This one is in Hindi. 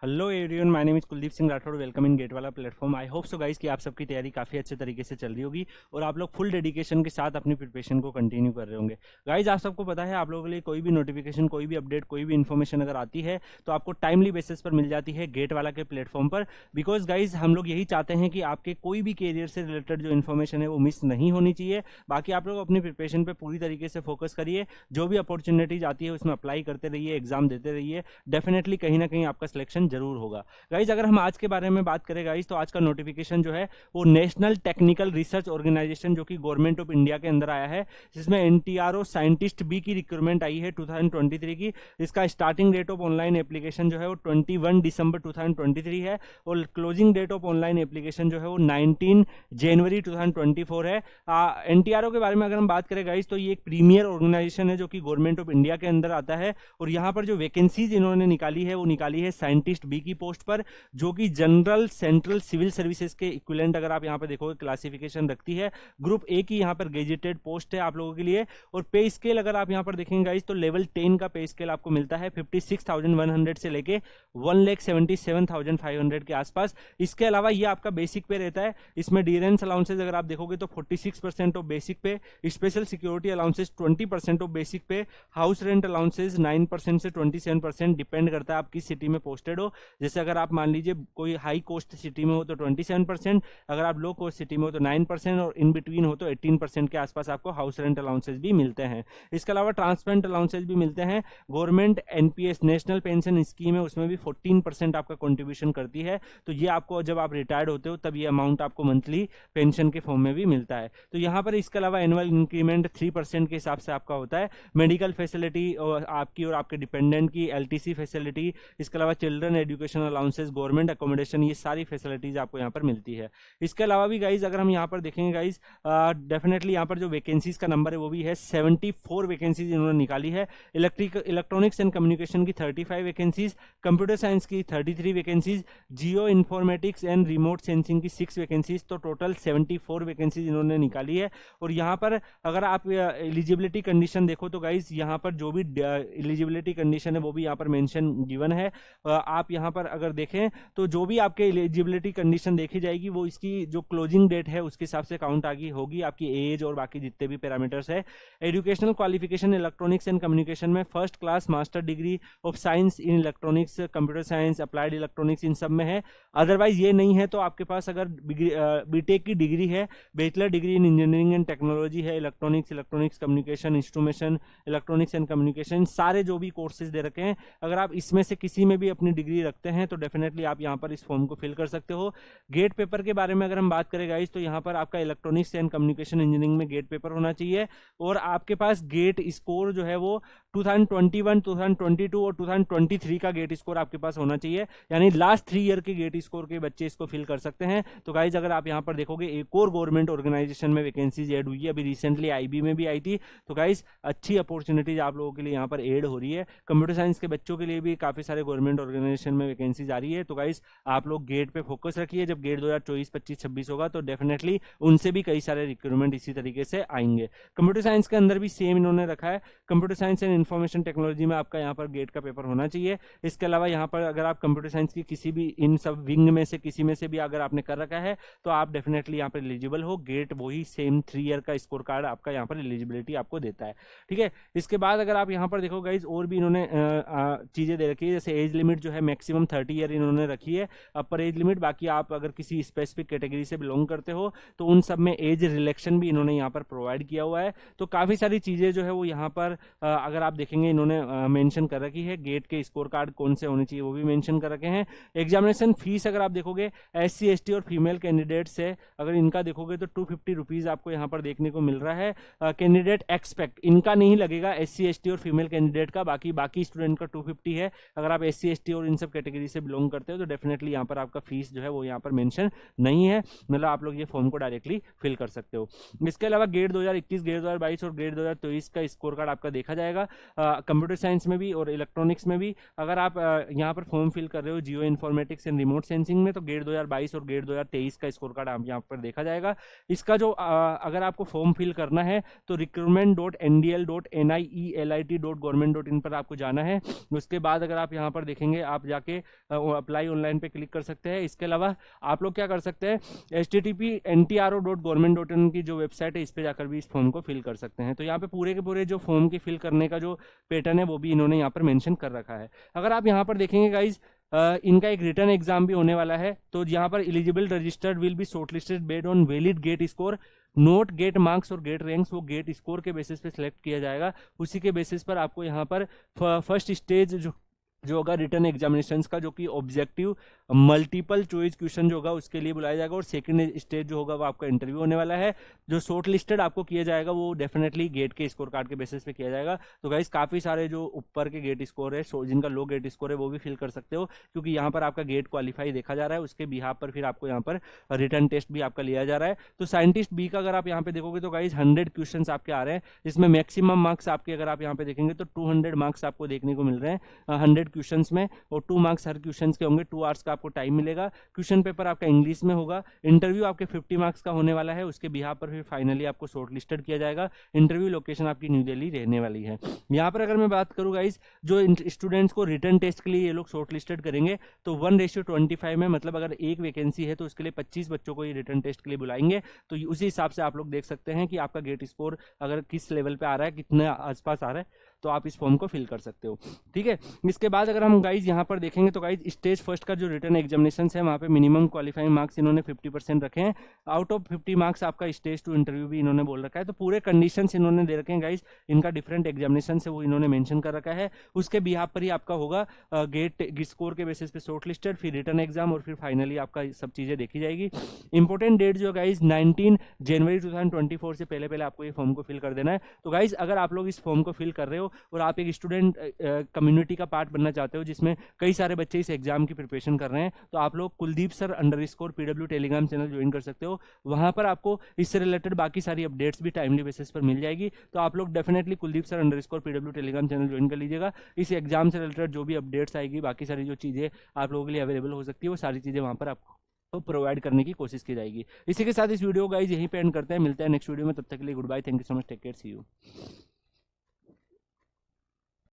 Hello everyone, my name is Kuldeep Singh Rathore. Welcome in GATE वाला platform. I hope so guys कि आप सबकी तैयारी काफ़ी अच्छे तरीके से चल रही होगी और आप लोग फुल डेडिकेशन के साथ अपनी प्रिपरेशन को कंटिन्यू कर रहे होंगे। गाइस, आप सबको पता है आप लोगों के लिए कोई भी नोटिफिकेशन, कोई भी अपडेट, कोई भी इन्फॉर्मेशन अगर आती है तो आपको टाइमली बेसिस पर मिल जाती है गेट वाला के प्लेटफॉर्म पर। बिकॉज गाइज हम लोग यही चाहते हैं कि आपके कोई भी कैरियर से रिलेटेड जो इन्फॉर्मेशन है वो मिस नहीं होनी चाहिए। बाकी आप लोग अपनी प्रिपरेशन पर पूरी तरीके से फोकस करिए, जो भी अपॉर्चुनिटीज आती है उसमें अप्लाई करते रहिए, एग्जाम देते रहिए। डेफिनेटली कहीं ना कहीं आपका सिलेक्शन जरूर होगा। गाइज, अगर हम आज के बारे में बात करें गाइज, तो आज का नोटिफिकेशन जो है वो नेशनल टेक्निकल रिसर्च ऑर्गेनाइजेशन जो कि गवर्नमेंट ऑफ इंडिया के अंदर आया है, जिसमें एनटीआरओ साइंटिस्ट बी की रिक्रूटमेंट आई है 2023 की। इसका starting date of online application जो है वो 21 दिसंबर 2023 है और closing date of online application जो है वो 19 जनवरी 2024 है। एनटीआरओ के बारे में अगर हम बात करें गाइज, तो ये एक प्रीमियर ऑर्गेनाइजेशन है जो कि गवर्नमेंट ऑफ इंडिया के अंदर आता है और यहाँ पर जो वैकेंसीज इन्होंने निकाली है वो निकाली है साइंटिस्ट बी की पोस्ट पर, जो कि जनरल सेंट्रल सिविल सर्विसेज के इक्विवेलेंट अगर आप यहां पर देखोगे क्लासिफिकेशन रखती है। ग्रुप ए की यहां पर गेजेटेड पोस्ट है आप लोगों के लिए। और पे स्केल अगर आप यहां पर देखेंगे गाइस, तो लेवल 10 का पे स्केल आपको मिलता है 56,100 से लेके 1,77,500 के आसपास। इसके अलावा ये आपका बेसिक पे रहता है। इसमें डियरेंस अलाउंसेज अगर आप देखोगे तो 46% ऑफ बेसिक पे, special security allowances 20% of basic पे, हाउस रेंट अलाउंसेज 9% से 27%, डिपेंड करता है आप किस सिटी में पोस्टेड हो। जैसे अगर आप मान लीजिए कोई हाई कॉस्ट सिटी में हो तो 27%, अगर आप लो कॉस्ट सिटी में हो तो 9% और इन बिटवीन हो तो 18% के आसपास आपको हाउस रेंट अलाउंसेज भी मिलते हैं। इसके अलावा ट्रांसपेरेंट अलाउंसेज भी मिलते हैं। Government NPS national pension scheme है, उसमें भी 14% आपका कंट्रीब्यूशन करती है। तो ये आपको जब आप रिटायर्ड होते हो तब ये अमाउंट आपको मंथली पेंशन के फॉर्म में भी मिलता है। तो यहाँ पर इसके अलावा एनुअल इंक्रीमेंट 3% के हिसाब से आपका होता है। मेडिकल फैसिलिटी आपकी और आपके डिपेंडेंट की एलटीसी फैसिलिटी, इसके अलावा children education allowances, government accommodation, ये सारी फैसिलिटीज आपको यहाँ पर मिलती है। इसके अलावा भी गाइज अगर हम यहाँ पर देखेंगे गाइज, डेफिनेटली यहाँ पर जो वैकेंसीज का नंबर है वो भी है 74 वैकेंसीज इन्होंने निकाली है। इलेक्ट्रॉनिक्स एंड कम्युनिकेशन की 35 वैकेंसीज, कंप्यूटर साइंस की 33 vacancies, geo informatics and remote sensing की 6 वैकेंसीज, तो टोटल 74 वैकेंसीज इन्होंने निकाली है। और यहाँ पर अगर आप एलिजिबिलिटी कंडीशन देखो तो गाइज यहाँ पर जो भी एलिजिबिलिटी कंडीशन है वो भी यहाँ पर मेंशन गिवन है। आप यहाँ पर अगर देखें तो जो भी आपके एलिजिबिलिटी कंडीशन देखी जाएगी वो इसकी जो क्लोजिंग डेट है उसके हिसाब से काउंट आगे होगी, आपकी एज और बाकी जितने भी पैरामीटर्स है। Educational qualification electronics and communication में first class master degree of science in electronics, computer science, applied electronics, इन सब में है। अदरवाइज ये नहीं है तो आपके पास अगर बीटेक की डिग्री है, bachelor degree in engineering and technology है, electronics communication, instrumentation, electronics and communication, सारे जो भी कोर्सेज दे रखे हैं, अगर आप इसमें से किसी में भी अपनी डिग्री रखते हैं तो डेफिनेटली आप यहाँ पर इस फॉर्म को फिल कर सकते हो। गेट पेपर के बारे में अगर हम बात करें गाइस, तो यहाँ पर आपका इलेक्ट्रॉनिक्स एंड कम्युनिकेशन इंजीनियरिंग में गेट पेपर होना चाहिए और आपके पास गेट स्कोर जो है वो 2021, 2022 और 2023 का गेट स्कोर आपके पास होना चाहिए। यानी लास्ट 3 ईयर के गेट स्कोर के बच्चे इसको फिल कर सकते हैं। तो गाइज अगर आप यहाँ पर देखोगे एक और गवर्नमेंट ऑर्गेनाइजेशन में वैकेंसीज ऐड हुई है, अभी रिसेंटली आईबी में भी आई थी। तो गाइज अच्छी अपॉर्चुनिटीज आप लोगों के लिए यहाँ पर ऐड हो रही है। कंप्यूटर साइंस के बच्चों के लिए भी काफी सारे गवर्नमेंट ऑर्गेनाइजेशन में वैकेंसीज आ रही है। तो गाइज आप लोग गेट पे फोकस रखिए। जब गेट 2024, 25, 26 होगा तो डेफिनेटली उनसे भी कई सारे रिक्रूटमेंट इसी तरीके से आएंगे। कंप्यूटर साइंस के अंदर भी सेम इन्होंने रखा है। Computer science and information technology में आपका यहाँ पर गेट का पेपर होना चाहिए। इसके अलावा यहाँ पर अगर आप कंप्यूटर साइंस की किसी भी इन सब विंग में से किसी में से भी अगर आपने कर रखा है तो आप डेफिनेटली यहाँ पर एलिजिबल हो। गेट वही सेम 3 ईयर का स्कोर कार्ड आपका यहाँ पर एलिजिबिलिटी आपको देता है। ठीक है, इसके बाद अगर आप यहाँ पर देखो गाइज और भी इन्होंने चीजें दे रखी है। जैसे एज लिमिट जो है मैक्सिमम 30 ईयर इन्होंने रखी है, अपर एज लिमिट। बाकी आप अगर किसी स्पेसिफिक कैटेगरी से बिलोंग करते हो तो उन सब में एज रिलेक्शन भी इन्होंने यहाँ पर प्रोवाइड किया हुआ है। तो काफी सारी चीजें जो है वो यहाँ पर अगर आप देखेंगे इन्होंने मेंशन कर रखी है। गेट के स्कोर कार्ड कौन से होने चाहिए वो भी मेंशन कर रखे हैं। एग्जामिनेशन फीस अगर आप देखोगे SC ST और फीमेल कैंडिडेट से अगर इनका देखोगे तो 250 रुपीज आपको यहाँ पर देखने को मिल रहा है। कैंडिडेट एक्सपेक्ट इनका नहीं लगेगा, SC ST और फीमेल कैंडिडेट का, बाकी स्टूडेंट का 250 है। अगर आप SC ST और इन सब कैटेगरी से बिलोंग करते हो तो डेफिनेटली यहाँ पर आपका फीस जो है वो यहाँ पर मेंशन नहीं है, मतलब आप लोग ये फॉर्म को डायरेक्टली फिल कर सकते हो। इसके अलावा गेट 2021, गेट 2022 और गेट 2023 का स्कोर कार्ड आपका देखा जाएगा। कंप्यूटर साइंस में भी और इलेक्ट्रॉनिक्स में भी। अगर आप यहाँ पर फॉर्म फिल कर रहे हो geo informatics and remote sensing में, तो गेट 2022 और गेट 2023 का स्कोर कार्ड आप यहाँ पर देखा जाएगा। इसका जो अगर आपको फॉर्म फिल करना है तो recruitment.ndl.nielt.government.in पर आपको जाना है। उसके बाद अगर आप यहाँ पर देखेंगे, आप जाके अप्लाई ऑनलाइन पे क्लिक कर सकते हैं। इसके अलावा आप लोग क्या कर सकते हैं, http://ntro.government.in की जो वेबसाइट है इस पे जाकर भी इस फॉर्म को फिल कर सकते हैं। तो यहाँ पे पूरे के पूरे जो फॉर्म की फिल करने का जो पैटर्न है वो भी इन्होंने यहाँ पर मेंशन कर रखा है। अगर आप यहाँ पर देखेंगे गाइज, इनका एक रिटर्न एग्जाम भी होने वाला है। तो यहाँ पर eligible registered will be shortlisted based on valid GATE score, not GATE marks और गेट रैंक्स। वो गेट स्कोर के बेसिस पे सिलेक्ट किया जाएगा। उसी के बेसिस पर आपको यहाँ पर फर्स्ट स्टेज जो होगा रिटर्न एग्जामिनेशंस का, जो कि ऑब्जेक्टिव मल्टीपल चॉइस क्वेश्चन जो होगा उसके लिए बुलाया जाएगा। और सेकंड स्टेज जो होगा वो आपका इंटरव्यू होने वाला है। जो शॉर्ट लिस्टेड आपको किया जाएगा वो डेफिनेटली गेट के स्कोर कार्ड के बेसिस पे किया जाएगा। तो गाइस काफी सारे जो ऊपर के गेट स्कोर है, जिनका लो गेट स्कोर है, वो भी फिल कर सकते हो, क्योंकि यहाँ पर आपका गेट क्वालिफाई देखा जा रहा है। उसके बिहाफ पर फिर आपको यहाँ पर रिटर्न टेस्ट भी आपका लिया जा रहा है। तो साइंटिस्ट बी का अगर आप यहाँ पे देखोगे तो गाइस 100 क्वेश्चन आपके आ रहे हैं, जिसमें मैक्सिमम मार्क्स आपके अगर आप यहाँ पे देखेंगे तो 200 मार्क्स आपको देखने को मिल रहे हैं 100 क्वेश्चन में। और 2 मार्क्स हर क्वेश्चन के होंगे। 2 आवर्स का आपको टाइम मिलेगा। क्वेश्चन पेपर आपका इंग्लिश में होगा। इंटरव्यू आपके 50 मार्क्स का होने वाला है। उसके बिहाफ पर फिर फाइनली आपको शॉर्ट लिस्टेड किया जाएगा। इंटरव्यू लोकेशन आपकी न्यू दिल्ली रहने वाली है। यहाँ पर अगर मैं बात करूँ गाइस, जो स्टूडेंट्स को रिटर्न टेस्ट के लिए ये लोग शॉर्ट लिस्टेड करेंगे तो 1:25 में, मतलब अगर एक वैकेंसी है तो उसके लिए 25 बच्चों को ये रिटर्न टेस्ट के लिए बुलाएंगे। तो उसी हिसाब से आप लोग देख सकते हैं कि आपका गेट स्कोर अगर किस लेवल पे आ रहा है, कितने आसपास आ रहा है, तो आप इस फॉर्म को फिल कर सकते हो। ठीक है। इसके बाद अगर हम गाइज यहाँ पर देखेंगे तो गाइज स्टेज फर्स्ट का जो रिटर्न एग्जामिनेशन है वहाँ पे मिनिमम क्वालिफाइंग मार्क्स इन्होंने 50% रखे हैं। आउट ऑफ 50 मार्क्स आपका स्टेज 2 इंटरव्यू भी इन्होंने बोल रखा है। तो पूरे कंडीशन इन्होंने दे रखे हैं गाइज। इनका डिफरेंट एग्जामिनेशन है वो इन्होंने मेंशन कर रखा है। उसके बिहाफ पर ही आपका होगा गेट स्कोर के बेसिस पे शॉर्ट लिस्टेड, फिर रिटर्न एग्जाम और फिर फाइनली आपका सब चीजें देखी जाएगी। इंपॉर्टेंट डेट जो गाइज 19 जनवरी 2024 से पहले पहले आपको ये फॉर्म को फिल कर देना है। तो गाइज अगर आप लोग इस फॉर्म को फिल कर रहे हो और आप एक स्टूडेंट कम्युनिटी का पार्ट बनना चाहते हो जिसमें कई सारे बच्चे इस एग्जाम की प्रिपरेशन कर रहे हैं, तो आप लोग Kuldeep sir _PW Telegram channel join कर सकते हो। वहां पर आपको इससे रिलेटेड बाकी सारी अपडेट्स भी टाइमली बेसिस पर मिल जाएगी। तो आप लोग definitely Kuldeep sir _PW Telegram channel join कर लीजिएगा। इस एग्जाम से रिलेटेड जो भी अपडेट्स आएगी, बाकी सारी जो चीजें आप लोगों के लिए अवेलेबल हो सकती है, वो सारी चीजें वहां पर आपको तो प्रोवाइड करने की कोशिश की जाएगी। इसी के साथ इस वीडियो गाइस यहीं पे एंड करते हैं। मिलते हैं नेक्स्ट वीडियो में। तब तक के लिए good bye, thank you so much, take care, see you.